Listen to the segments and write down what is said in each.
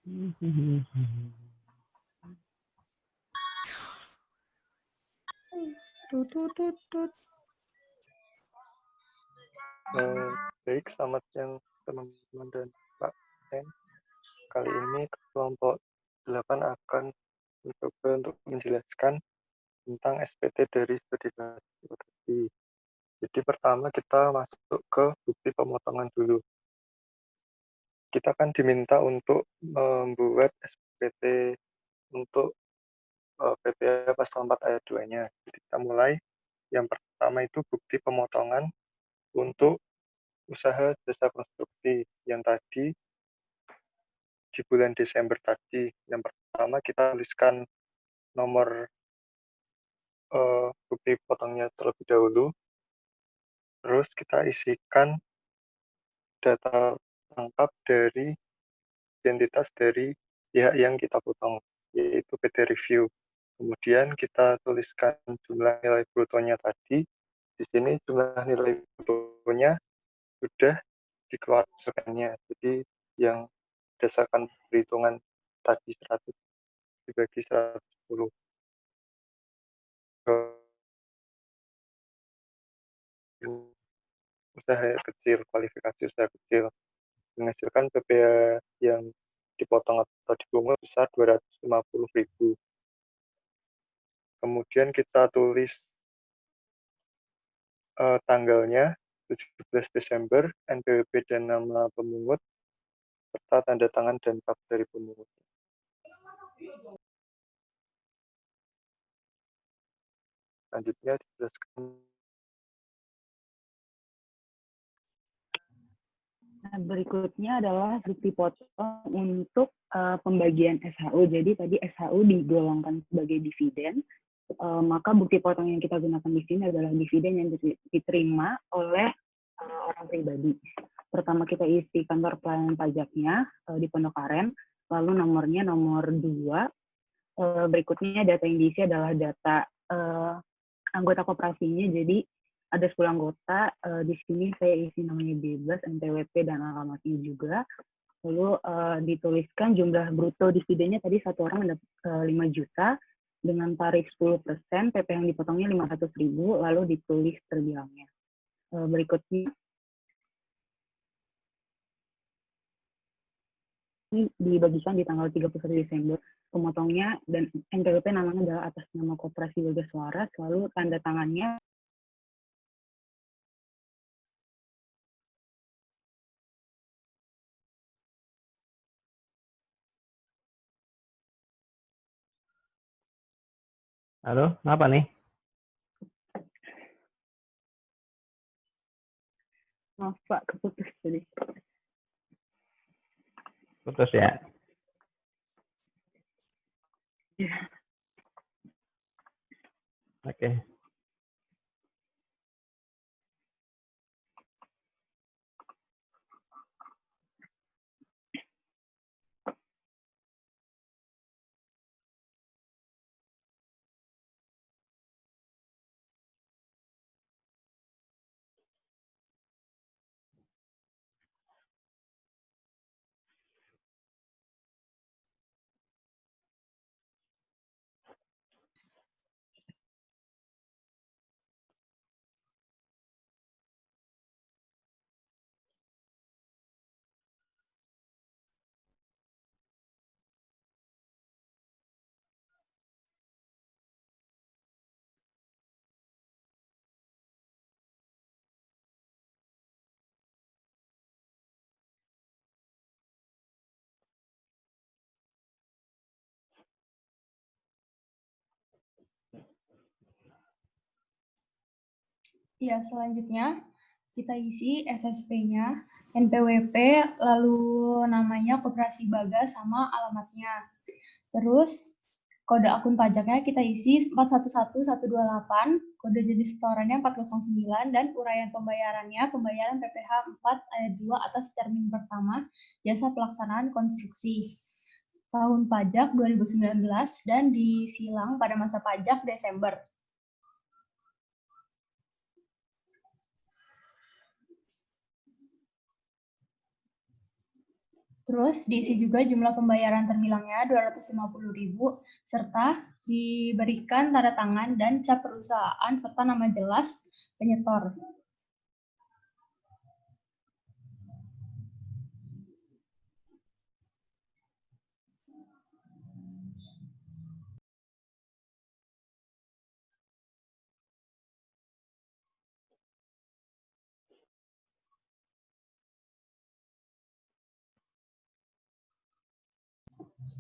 Baik, selamat siang teman-teman dan Pak Sen. Kali ini kelompok 8 akan mencoba untuk menjelaskan tentang SPT dari studi tadi. Jadi pertama kita masuk ke bukti pemotongan dulu. Kita akan diminta untuk membuat SPT untuk PPh pasal 4 ayat 2-nya. Jadi kita mulai. Yang pertama itu bukti pemotongan untuk usaha jasa konstruksi yang tadi di bulan Desember tadi. Yang pertama kita tuliskan nomor bukti potongnya terlebih dahulu. Terus kita isikan data lengkap dari identitas dari pihak yang kita potong, yaitu PT Review. Kemudian kita tuliskan jumlah nilai brutonya tadi. Di sini jumlah nilai brutonya sudah dikeluarkannya. Jadi yang berdasarkan perhitungan tadi 100 dibagi 110. Usaha kecil, kualifikasi usaha kecil menghasilkan PPh yang dipotong atau dipungut besar 250.000. Kemudian kita tulis tanggalnya 17 Desember, NPWP dan nama pemungut, serta tanda tangan dan kap dari pemungut. Selanjutnya dijelaskan. Nah, berikutnya adalah bukti potong untuk pembagian SHU. Jadi tadi SHU digolongkan sebagai dividen, maka bukti potong yang kita gunakan di sini adalah dividen yang diterima oleh orang pribadi. Pertama kita isi kantor pelayanan pajaknya di Pondok Aren, lalu nomornya nomor 2. Berikutnya data yang diisi adalah data anggota koperasinya. Jadi ada 10 anggota, di sini saya isi namanya bebas, NPWP, dan alamatnya juga. Lalu dituliskan jumlah bruto dividennya tadi satu orang mendapat 5 juta, dengan tarif 10%, PP yang dipotongnya 500.000, lalu ditulis terbiangnya. Berikutnya, ini dibagikan di tanggal 31 Desember, pemotongnya dan NPWP namanya adalah atas nama Koperasi Bagas Waras, lalu tanda tangannya Halo, kenapa nih? maaf Pak, keputus tadi. Putus ya? Ya. Oke. Ya, selanjutnya kita isi SSP-nya, NPWP, lalu namanya Koperasi Bagas sama alamatnya. Terus kode akun pajaknya kita isi 411128, kode jenis setorannya 409, dan uraian pembayarannya pembayaran PPh 4 ayat 2 atas termin pertama jasa pelaksanaan konstruksi tahun pajak 2019 dan disilang pada masa pajak Desember. Terus diisi juga jumlah pembayaran terbilangnya 250.000 serta diberikan tanda tangan dan cap perusahaan serta nama jelas penyetor.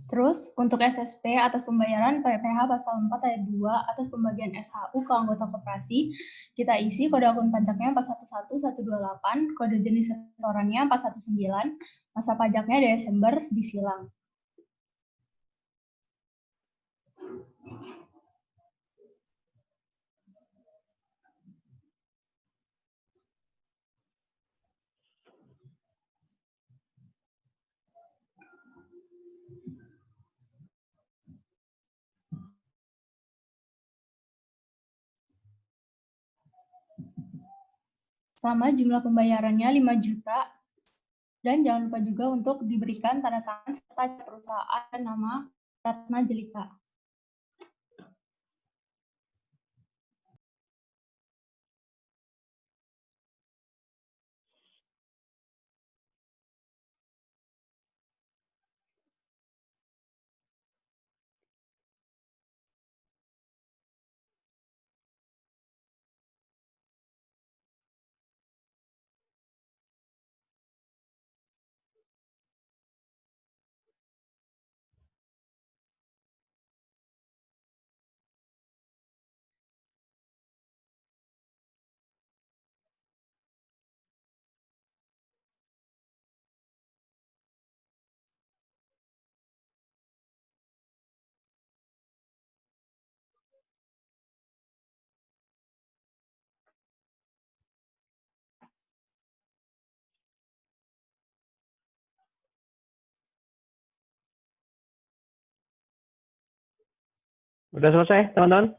Terus, untuk SSP atas pembayaran PPh pasal 4 ayat 2 atas pembagian SHU ke anggota koperasi, kita isi kode akun pajaknya 411128, kode jenis setorannya 419, masa pajaknya Desember disilang. Sama jumlah pembayarannya 5 juta, dan jangan lupa juga untuk diberikan tanda tangan serta perusahaan nama Ratna Jelita. Udah selesai, teman-teman?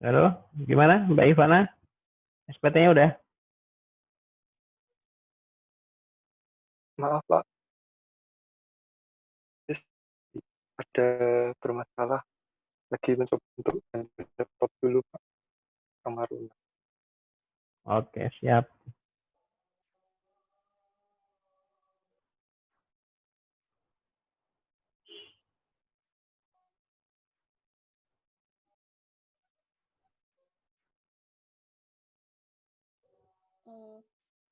Halo, gimana Mbak Ivana? SPT-nya udah? Maaf Pak, ada bermasalah. Lagi mencoba untuk ganti laptop dulu Pak, sama Runa. Oke, siap.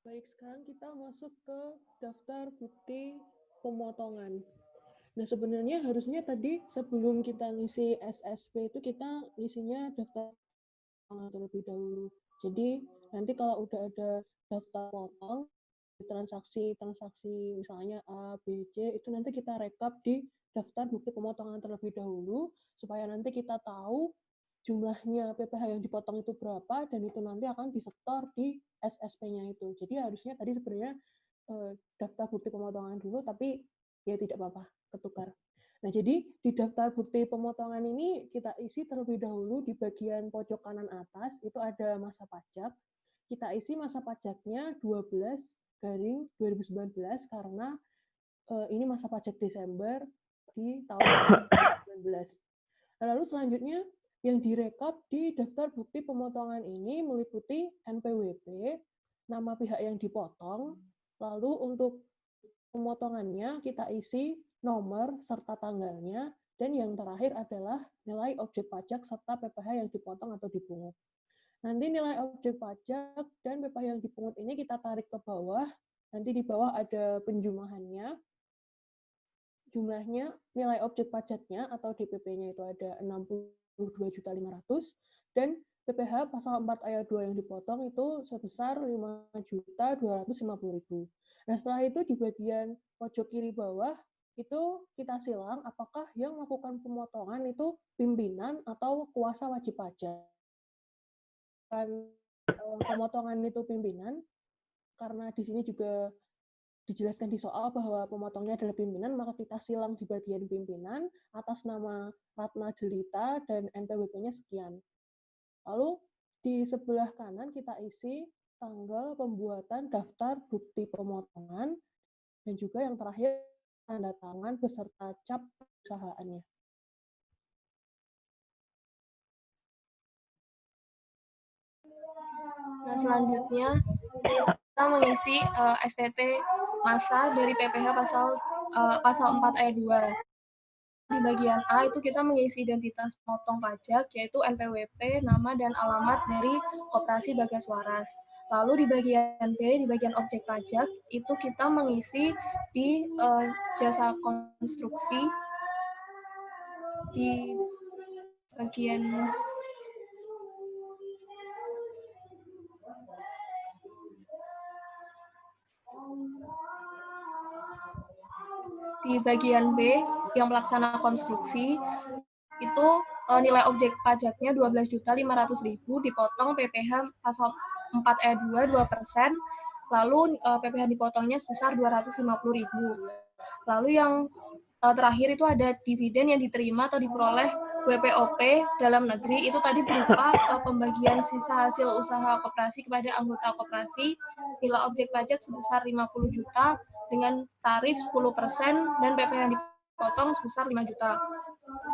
Baik, sekarang kita masuk ke daftar bukti pemotongan. Nah, sebenarnya harusnya tadi sebelum kita ngisi SSP itu kita ngisinya daftar pemotongan terlebih dahulu. Jadi, nanti kalau udah ada daftar potong, transaksi misalnya A, B, C, itu nanti kita rekap di daftar bukti pemotongan terlebih dahulu, supaya nanti kita tahu jumlahnya PPh yang dipotong itu berapa, dan itu nanti akan disetor di SSP-nya itu. Jadi harusnya tadi sebenarnya daftar bukti pemotongan dulu, tapi ya tidak apa-apa, ketukar. Nah, jadi di daftar bukti pemotongan ini kita isi terlebih dahulu di bagian pojok kanan atas, itu ada masa pajak. Kita isi masa pajaknya 12/2019 karena ini masa pajak Desember di tahun 2019. Lalu selanjutnya yang direkap di daftar bukti pemotongan ini meliputi NPWP, nama pihak yang dipotong, lalu untuk pemotongannya kita isi nomor serta tanggalnya, dan yang terakhir adalah nilai objek pajak serta PPh yang dipotong atau dipungut. Nanti nilai objek pajak dan PPh yang dipungut ini kita tarik ke bawah, nanti di bawah ada penjumlahannya. Jumlahnya nilai objek pajaknya atau DPP-nya itu ada 62.500.000 dan PPh pasal 4 ayat 2 yang dipotong itu sebesar 5.250.000. Nah, setelah itu di bagian pojok kiri bawah itu kita silang apakah yang melakukan pemotongan itu pimpinan atau kuasa wajib pajak. Pemotongan itu pimpinan karena di sini juga dijelaskan di soal bahwa pemotongnya adalah pimpinan, maka kita silang di bagian pimpinan atas nama Ratna Jelita dan NPWP-nya sekian. Lalu Di sebelah kanan kita isi tanggal pembuatan daftar bukti pemotongan, dan juga yang terakhir tanda tangan beserta cap perusahaannya. Nah, selanjutnya kita mengisi SPT masa dari PPh pasal 4 ayat 2. Di bagian A itu kita mengisi identitas potong pajak, yaitu NPWP, nama dan alamat dari Koperasi Bagas Waras. Lalu di bagian B, di bagian objek pajak, itu kita mengisi di jasa konstruksi, di bagian B yang pelaksana konstruksi itu nilai objek pajaknya 12.500.000 dipotong PPh pasal 4 ayat 2 2%, lalu PPh dipotongnya sebesar 250.000. Lalu yang terakhir itu ada dividen yang diterima atau diperoleh WPOP dalam negeri, itu tadi berupa pembagian sisa hasil usaha koperasi kepada anggota koperasi, nilai objek pajak sebesar 50 juta dengan tarif 10% dan PPh yang dipotong sebesar 5 juta.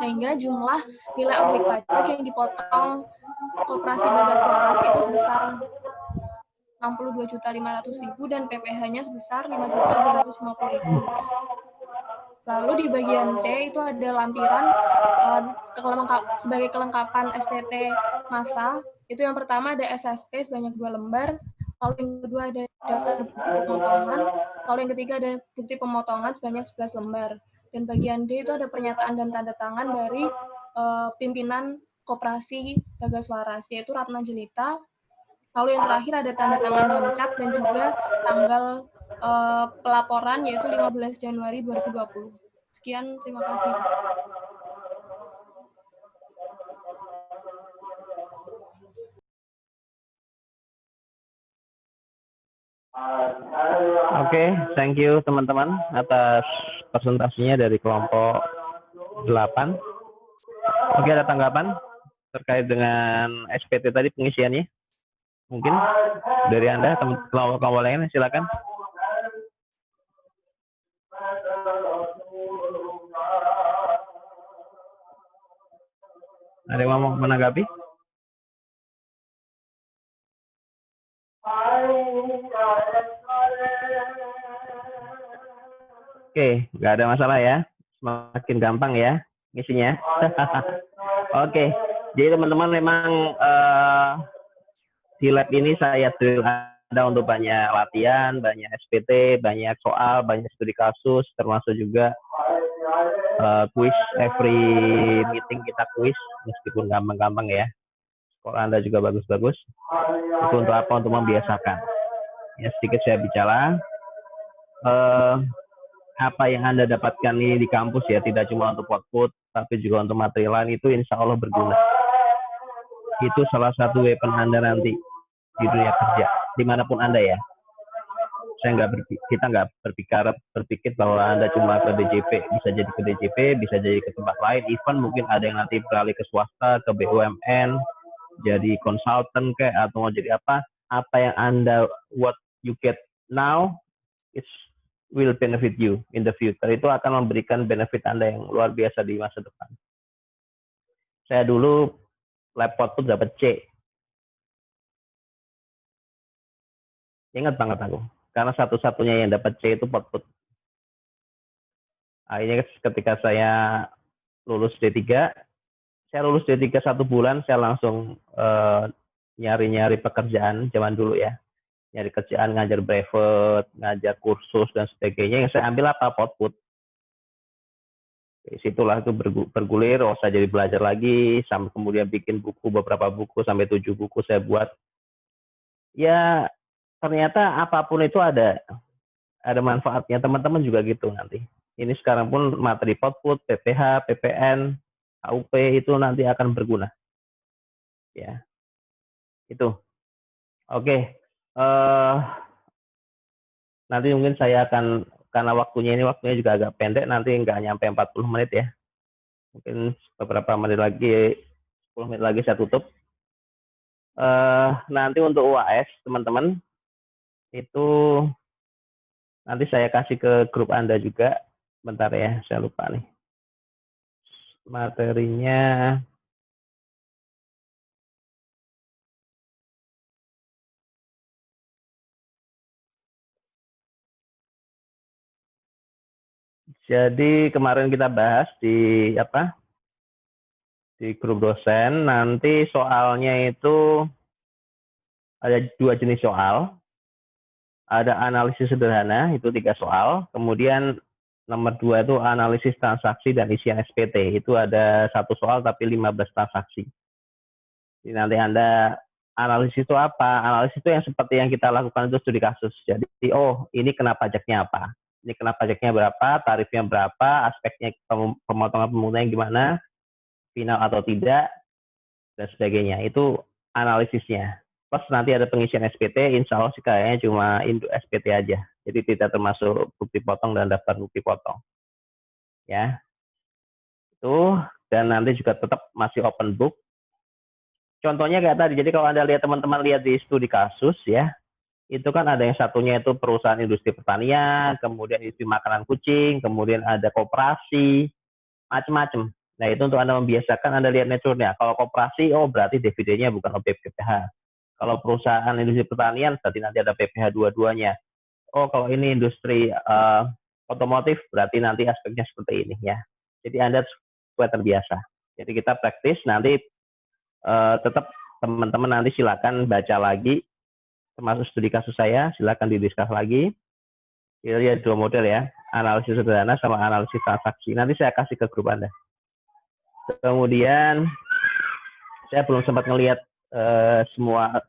Sehingga jumlah nilai objek pajak yang dipotong Koperasi Bagas Waras itu sebesar 62.500.000 dan PPh-nya sebesar 5.250.000. Lalu di bagian C itu ada lampiran sebagai kelengkapan SPT masa. Itu yang pertama ada SSP sebanyak 2 lembar, lalu yang kedua ada daftar bukti pemotongan, lalu yang ketiga ada bukti pemotongan sebanyak 11 lembar. Dan bagian D itu ada pernyataan dan tanda tangan dari pimpinan Koperasi Bagas Waras, yaitu Ratna Jelita. Lalu yang terakhir ada tanda tangan dan cap dan juga tanggal pelaporan, yaitu 15 Januari 2020. Sekian, terima kasih. Oke, thank you teman-teman atas presentasinya dari kelompok 8. Oke, ada tanggapan terkait dengan SPT tadi pengisiannya? Mungkin dari Anda, kelompok lain, silakan. Ada yang mau menanggapi? Oke, nggak ada masalah ya. Semakin gampang ya ngisinya. Oke, jadi teman-teman memang di lab ini saya drill Anda untuk banyak latihan, banyak SPT, banyak soal, banyak studi kasus, termasuk juga quiz. Every meeting kita quiz, meskipun gampang-gampang ya. Kalau Anda juga bagus-bagus. Itu untuk apa? Untuk membiasakan. Ya, sedikit saya bicara. Apa yang Anda dapatkan ini di kampus ya, tidak cuma untuk output, tapi juga untuk materi lain, itu insya Allah berguna. Itu salah satu weapon Anda nanti di dunia kerja, dimanapun Anda ya. Kita nggak berpikir bahwa Anda cuma ke DJP, bisa jadi ke DJP, bisa jadi ke tempat lain, even mungkin ada yang nanti beralih ke swasta, ke BUMN, jadi konsultan kayak, atau mau jadi apa yang Anda, what you get now, it's will benefit you in the future. Itu akan memberikan benefit Anda yang luar biasa di masa depan. Saya dulu lab output dapat C. Ingat banget aku. Karena satu-satunya yang dapat C itu output. Akhirnya ketika saya lulus D3, saya lulus D3 1 bulan, saya langsung nyari-nyari pekerjaan zaman dulu ya. Nyari kerjaan, ngajar brevet, ngajar kursus, dan sebagainya. Yang saya ambil output. Situlah itu bergulir, saya jadi belajar lagi, sampai kemudian bikin buku, beberapa buku, sampai 7 buku saya buat. Ya, ternyata apapun itu ada manfaatnya. Teman-teman juga gitu nanti. Ini sekarang pun materi output, PPh, PPN, AUP itu nanti akan berguna. Ya, itu. Oke. Nanti mungkin saya akan, karena waktunya juga agak pendek, nanti nggak nyampe 40 menit ya. Mungkin beberapa menit lagi, 10 menit lagi saya tutup. Nanti untuk UAS, teman-teman, itu nanti saya kasih ke grup Anda juga. Bentar ya, saya lupa nih. Materinya. Jadi kemarin kita bahas di apa? Di grup dosen. Nanti soalnya itu ada 2 jenis soal. Ada analisis sederhana, itu 3 soal. Kemudian nomor 2 itu analisis transaksi dan isian SPT. Itu ada 1 soal tapi 15 transaksi. Jadi nanti Anda analisis itu apa? Analisis itu yang seperti yang kita lakukan itu studi kasus. Jadi, oh ini kena pajaknya apa? Ini kena pajaknya berapa? Tarifnya berapa? Aspeknya pemotongan gimana? Final atau tidak? Dan sebagainya. Itu analisisnya. Plus nanti ada pengisian SPT, insya Allah sih kayaknya cuma induk SPT aja. Jadi tidak termasuk bukti potong dan daftar bukti potong. Ya. Itu. Dan nanti juga tetap masih open book. Contohnya kayak tadi, jadi kalau Anda lihat teman-teman lihat di studi kasus ya, itu kan ada yang satunya itu perusahaan industri pertanian, kemudian industri makanan kucing, kemudian ada koperasi, macam-macam. Nah itu untuk Anda membiasakan Anda lihat nature-nya. Kalau koperasi, oh berarti dividennya bukan objek PPH. Kalau perusahaan industri pertanian, berarti nanti ada PPH dua-duanya. Oh kalau ini industri otomotif, berarti nanti aspeknya seperti ini ya. Jadi Anda supaya terbiasa. Jadi kita praktis nanti tetap teman-teman nanti silakan baca lagi termasuk studi kasus saya, silakan didiskus lagi. Kita lihat 2 model ya, analisis sederhana sama analisis transaksi. Nanti saya kasih ke grup Anda. Kemudian saya belum sempat ngelihat semua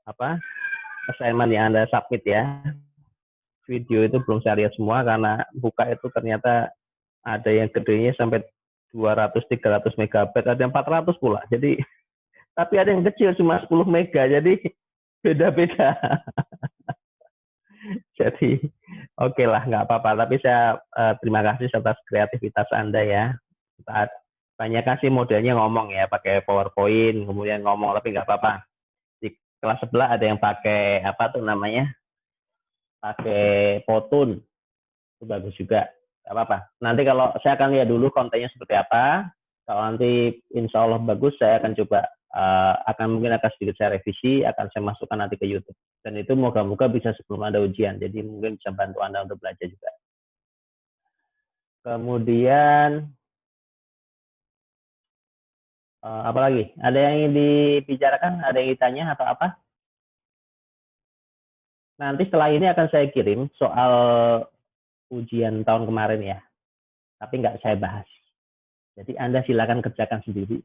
apa assignment yang Anda submit ya. Video itu belum saya lihat semua karena buka itu ternyata ada yang gedenya sampai 200-300 megabyte, ada yang 400 pula. Jadi tapi ada yang kecil cuma 10 mega, jadi beda-beda. Jadi oke lah, nggak apa-apa. Tapi saya terima kasih atas kreativitas Anda ya. Banyak kasih modelnya ngomong ya, pakai PowerPoint, kemudian ngomong, tapi nggak apa-apa. Di kelas sebelah ada yang pakai apa tuh namanya, pakai Powtoon, itu bagus juga. Nggak apa-apa. Nanti kalau saya akan lihat dulu kontennya seperti apa. Kalau nanti insya Allah bagus, saya akan coba mungkin akan sedikit saya revisi, akan saya masukkan nanti ke YouTube. Dan itu moga-moga bisa sebelum ada ujian. Jadi mungkin bisa bantu Anda untuk belajar juga. Kemudian apa lagi? Ada yang ingin dibicarakan? Ada yang ditanya atau apa? Nanti setelah ini akan saya kirim soal ujian tahun kemarin ya. Tapi nggak saya bahas. Jadi Anda silakan kerjakan sendiri.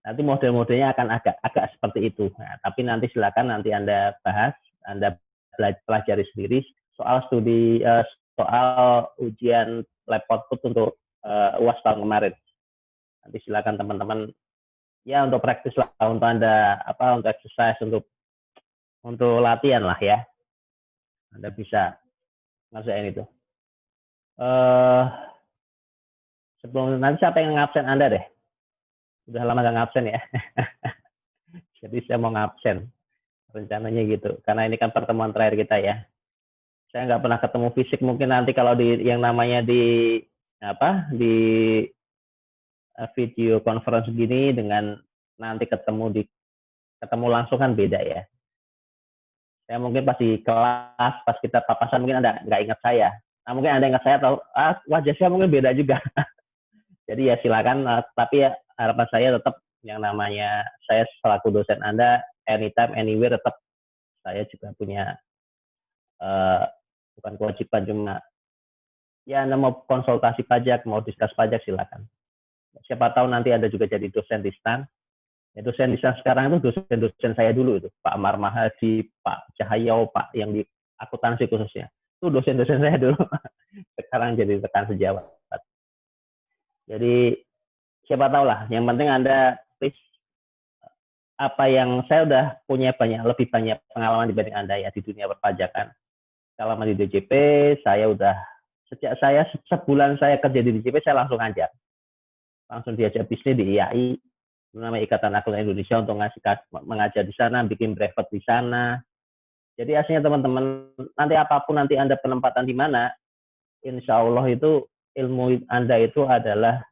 Nanti model-modelnya akan agak seperti itu. Nah, tapi nanti silakan nanti Anda bahas, Anda pelajari sendiri soal studi soal ujian lab output untuk UAS tahun kemarin. Nanti silakan teman-teman ya untuk praktis lah, untuk Anda untuk exercise, untuk latihan lah ya. Anda bisa ngerjain itu. Sebelum nanti siapa yang ngabsen Anda deh? Udah lama gak ngabsen ya. Jadi saya mau ngabsen rencananya gitu, karena ini kan pertemuan terakhir kita ya. Saya nggak pernah ketemu fisik, mungkin nanti kalau di yang namanya di video conference gini dengan nanti ketemu langsung kan beda ya. Saya mungkin pas di kelas, pas kita papasan mungkin Anda nggak ingat saya. Nah, mungkin Anda ingat saya, tahu wajah saya mungkin beda juga. Jadi ya silakan, tapi ya harapan saya tetap yang namanya saya selaku dosen Anda, anytime, anywhere, tetap saya juga punya bukan kewajiban, cuma ya Anda mau konsultasi pajak, mau diskus pajak, silakan. Siapa tahu nanti Anda juga jadi dosen di STAN. Ya, dosen di STAN sekarang itu dosen saya dulu itu, Pak Amar Mahadi, Pak Cahayao, Pak yang di akuntansi khususnya. Itu dosen-dosen saya dulu. Sekarang jadi rekan sejawat. Jadi siapa tahu lah, yang penting Anda please, apa yang saya udah punya lebih banyak pengalaman dibanding Anda ya di dunia perpajakan. Kalau di DJP, saya udah sejak sebulan saya kerja di DJP, saya langsung ngajar. Langsung diajak bisnis di IAI, namanya Ikatan Akuntan Indonesia untuk mengajar di sana, bikin brevet di sana. Jadi aslinya teman-teman, nanti apapun nanti Anda penempatan di mana, insya Allah itu ilmu Anda itu adalah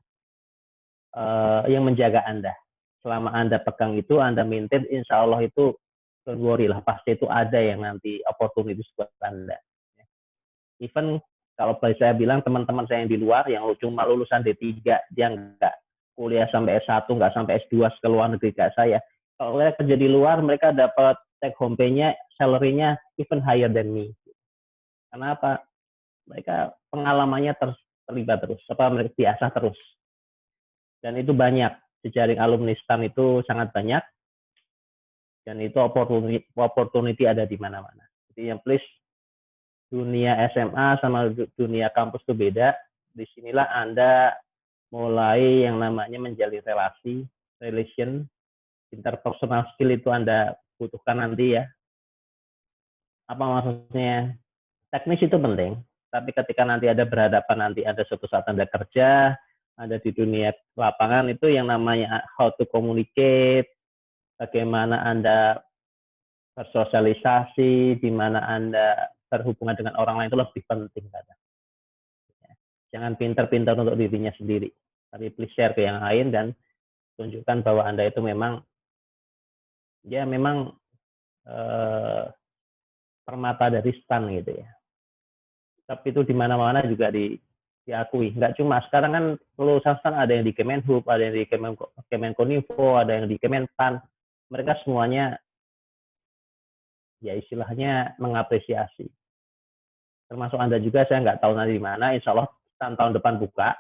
yang menjaga Anda. Selama Anda pegang itu, Anda maintain, insya Allah itu don't worry lah, pasti itu ada yang nanti opportunities buat Anda. Even kalau saya bilang teman-teman saya yang di luar, yang cuma lulusan D3, dia nggak kuliah sampai S1, nggak sampai S2 ke luar negeri kayak saya. Kalau mereka kerja di luar, mereka dapat take home pay-nya, salary-nya even higher than me. Kenapa? Mereka pengalamannya terlibat terus, mereka biasa terus. Dan itu banyak, jejaring alumni STAN itu sangat banyak, dan itu opportunity ada di mana-mana. Jadi yang please, dunia SMA sama dunia kampus itu beda. Disinilah Anda mulai yang namanya menjalin relation, interpersonal skill itu Anda butuhkan nanti ya. Apa maksudnya? Teknis itu penting, tapi ketika nanti ada berhadapan, nanti ada suatu saat Anda kerja, ada di dunia lapangan, itu yang namanya how to communicate, bagaimana Anda bersosialisasi, di mana Anda berhubungan dengan orang lain itu lebih penting. Jangan pintar-pintar untuk dirinya sendiri, tapi please share ke yang lain dan tunjukkan bahwa Anda itu memang permata dari STAN gitu ya. Tapi itu di mana-mana juga diakui. Nggak cuma sekarang kan lulusan STAN ada yang di Kemenhub, ada yang di Kemenkominfo, ada yang di Kemenpan. Mereka semuanya ya istilahnya mengapresiasi. Termasuk Anda juga, saya nggak tahu nanti di mana. Insya Allah tahun depan buka.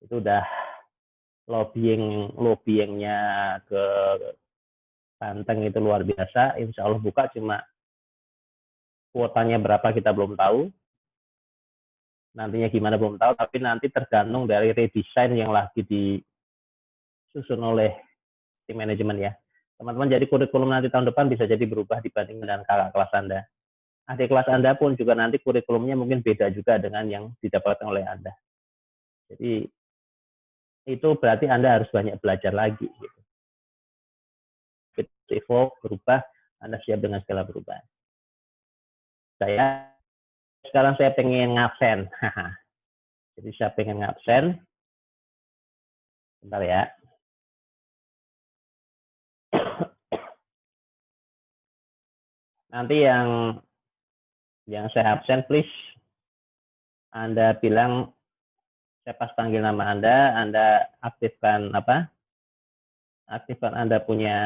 Itu udah lobbyingnya ke Banteng itu luar biasa. Insya Allah buka, cuma kuotanya berapa kita belum tahu. Nantinya gimana belum tahu, tapi nanti tergantung dari redesign yang lagi disusun oleh tim manajemen ya. Teman-teman, jadi kurikulum nanti tahun depan bisa jadi berubah dibanding dengan kakak kelas Anda. Adik kelas Anda pun juga nanti kurikulumnya mungkin beda juga dengan yang didapatkan oleh Anda. Jadi itu berarti Anda harus banyak belajar lagi. Gitu. Evolve, berubah, Anda siap dengan segala perubahan. Sekarang saya pengen ngabsen. Jadi saya pengen ngabsen. Bentar ya. Nanti yang saya absen, please Anda bilang, saya pas panggil nama Anda aktifkan aktifkan Anda punya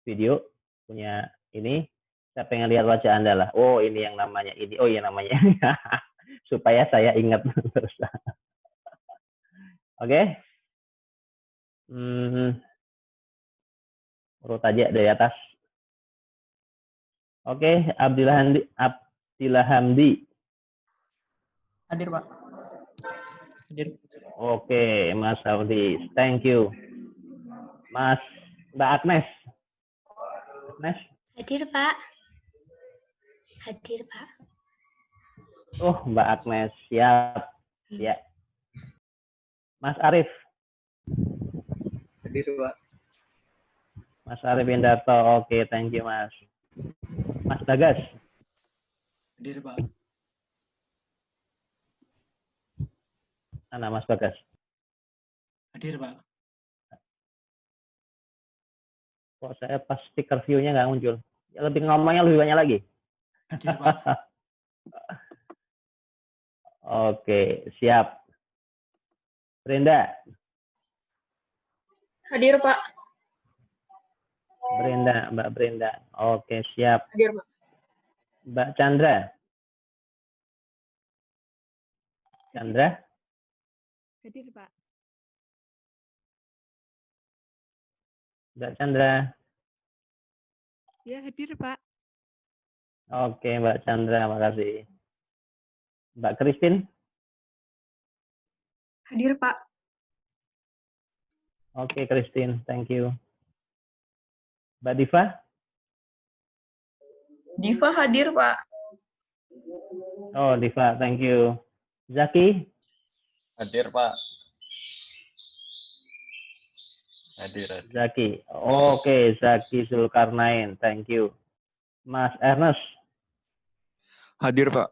video, punya ini, saya pengen lihat wajah Anda lah. Oh ini yang namanya ini, oh iya namanya, supaya saya ingat terus. Oke. Urut aja dari atas. Oke, Abdillah Hamdi. Hadir, Pak. Hadir. Oke, Mas Hamdi. Thank you. Mbak Agnes. Hadir, Pak. Hadir, Pak. Oh, Mbak Agnes. Siap. Ya. Mas Arif. Hadir, Pak. Mas Arif Indarto. Oke, thank you, Mas. Mas Bagas. Hadir, Pak. Mana Mas Bagas? Hadir, Pak. Kok saya pas stiker view-nya nggak muncul? Ya, ngomongnya lebih banyak lagi. Hadir, Pak. Oke, siap. Brenda. Hadir, Pak. Mbak Brenda. Oke, siap. Hadir, Pak. Mbak Chandra. Hadir, Pak. Mbak Chandra. Ya, hadir, Pak. Oke, Mbak Chandra, makasih. Mbak Christine. Hadir, Pak. Oke, Christine, thank you. Mbak Diva. Diva hadir, Pak. Oh, Diva, thank you. Zaki. Hadir, Pak. Hadir. Zaki. Oke, Zaki Zulkarnain. Thank you. Mas Ernest. Hadir, Pak.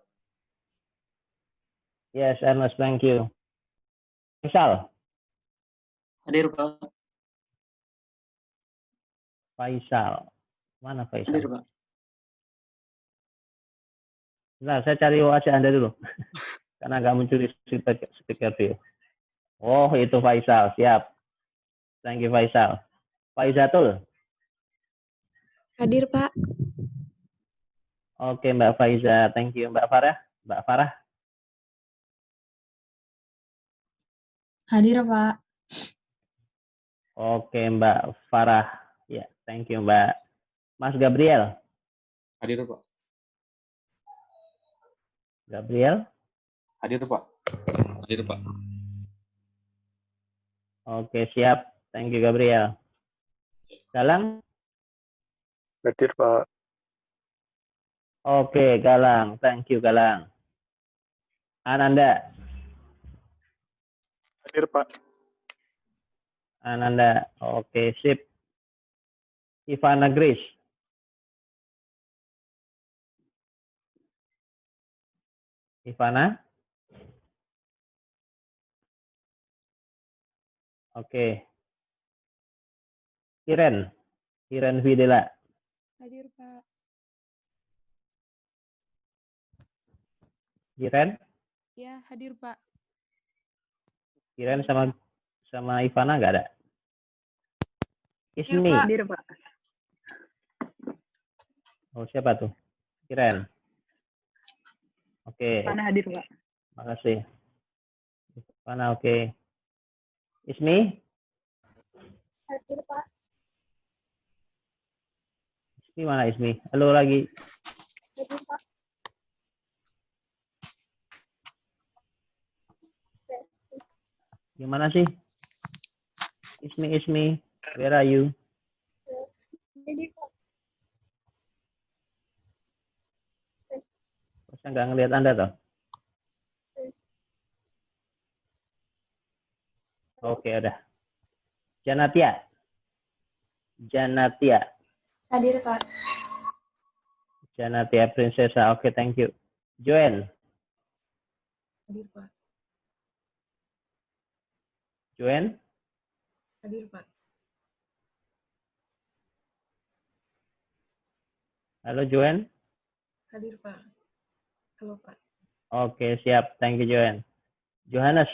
Yes, Ernest. Thank you. Faisal. Hadir, Pak. Faisal. Mana Hadir, Faisal? Pak. Nah, saya cari wajah Anda dulu. Karena nggak muncul di speaker view. Oh, itu Faisal. Siap. Thank you, Faisal. Faizatul. Hadir, Pak. Oke, Mbak Faiza. Thank you. Mbak Farah. Mbak Farah. Hadir, Pak. Oke, Mbak Farah. Ya, thank you, Mbak. Mas Gabriel. Hadir, Pak. Gabriel. Hadir, Pak. Hadir, Pak. Oke, siap. Thank you, Gabriel. Galang. Hadir, Pak. Oke, Galang. Thank you, Galang. Ananda. Hadir, Pak. Ananda. Oke, sip. Ivana Grace. Ivana. Oke. Iren. Iren Videla. Hadir, Pak. Iren. Ya, hadir, Pak. Iren sama Ivana nggak ada? Ismi. Hadir, Pak. Oh, siapa tuh? Iren. Oke. Mana hadir, Pak? Makasih. Ivana, oke. Ismi. Hadir, Pak. Ismi mana Ismi? Halo lagi. Hadir, Pak. Gimana sih? Ismi. Where are you? Hadir, Pak. Saya nggak ngelihat Anda toh. Oke, udah. Janatia. Hadir, Pak. Janatia Prinsesa. Oke, thank you. Joen. Hadir, Pak. Joen. Hadir, Pak. Halo Joen. Hadir, Pak. Halo, Pak. Oke, siap. Thank you, Joen. Johannes.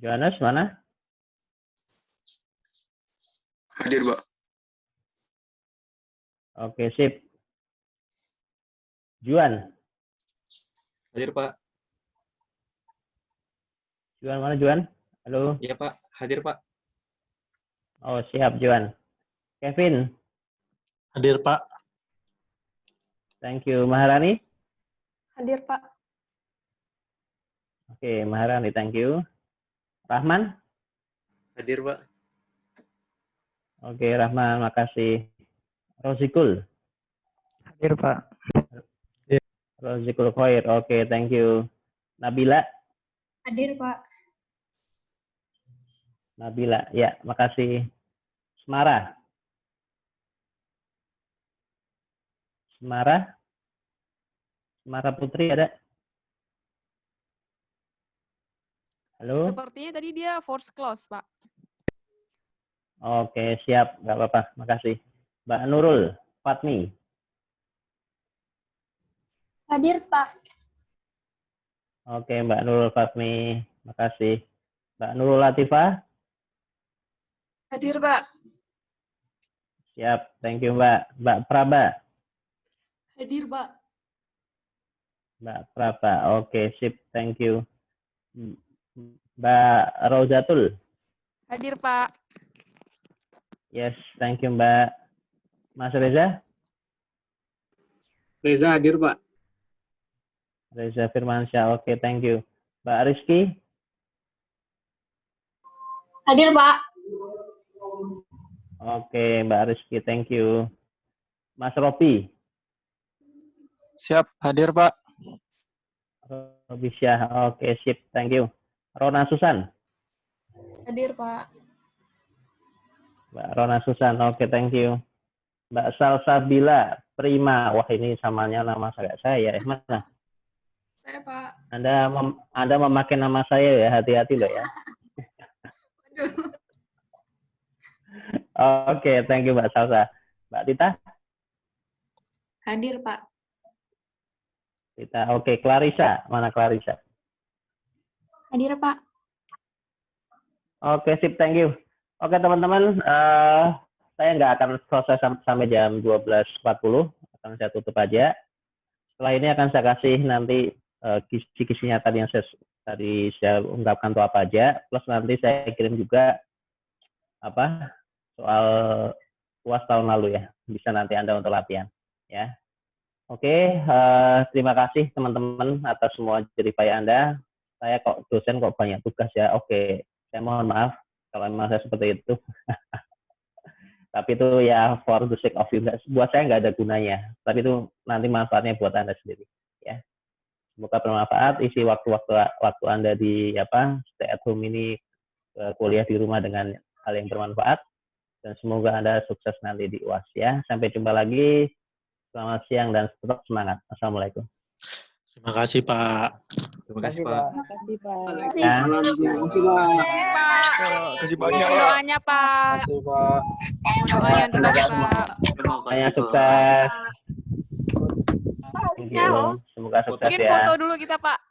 Johannes mana? Hadir, Pak. Oke, sip. Juan. Hadir, Pak. Juan mana Juan? Halo. Iya, Pak. Hadir, Pak. Oh, siap Juan. Kevin. Hadir, Pak. Thank you. Maharani. Hadir, Pak. Oke, Maharani, thank you. Rahman. Hadir, Pak. Oke, Rahman, makasih. Rosikul. Hadir, Pak. Rosikul Khair. Oke, thank you. Nabila. Hadir, Pak. Nabila, ya, makasih. Semara. Semara Putri ada? Halo? Sepertinya tadi dia force close, Pak. Oke, siap. Nggak apa-apa. Makasih. Mbak Nurul Fatmi. Hadir, Pak. Oke, Mbak Nurul Fatmi. Makasih. Mbak Nurul Latifah. Hadir, Pak. Siap. Thank you, Mbak. Mbak Praba. Hadir, Pak. Mbak Praba. Oke, sip. Thank you. Mbak Rozatul. Hadir, Pak. Yes, thank you, Mbak. Mas Reza. Reza hadir, Pak. Reza Firmansyah. Oke, thank you. Mbak Rizky. Hadir, Pak. Oke, Mbak Rizky. Thank you. Mas Robi. Siap, hadir, Pak. Robi Syah. Oke, sip. Thank you. Rona Susan. Hadir, Pak. Mbak Rona Susan, oke, thank you. Mbak Salsabila Prima, wah ini samanya nama saya, mana? Saya, Pak. Anda memakai nama saya ya, hati-hati loh ya. Oke, thank you Mbak Salsa. Mbak Tita? Hadir, Pak. Tita, oke. Clarissa, mana Clarissa? Hadir, Pak. Oke, sip, thank you. Oke teman-teman, saya nggak akan selesai sampai jam 12.40, akan saya tutup aja. Setelah ini akan saya kasih nanti kisi-kisinya tadi yang saya ungkapkan itu apa aja, plus nanti saya kirim juga soal UAS tahun lalu ya, bisa nanti Anda untuk latihan ya. Oke, terima kasih teman-teman atas semua jeripaya Anda. Saya kok dosen kok banyak tugas ya. Oke, saya mohon maaf kalau memang saya seperti itu. Tapi itu ya for the sake of you. Buat saya nggak ada gunanya. Tapi itu nanti manfaatnya buat Anda sendiri. Ya. Semoga bermanfaat. Isi waktu Anda di stay at home ini, kuliah di rumah dengan hal yang bermanfaat. Dan semoga Anda sukses nanti di UAS ya. Sampai jumpa lagi. Selamat siang dan tetap semangat. Assalamualaikum. Terima kasih, Pak. Terima kasih, Pak. Terima kasih, Pak. Terima kasih, Pak. Terima kasih banyak, Mohon Pak. doanya, Pak. Terima kasih, Pak. Mohon doanya untuk Semoga Bapak. semuanya sukses. Thank you. Semoga sukses Mungkin ya. foto dulu kita, Pak.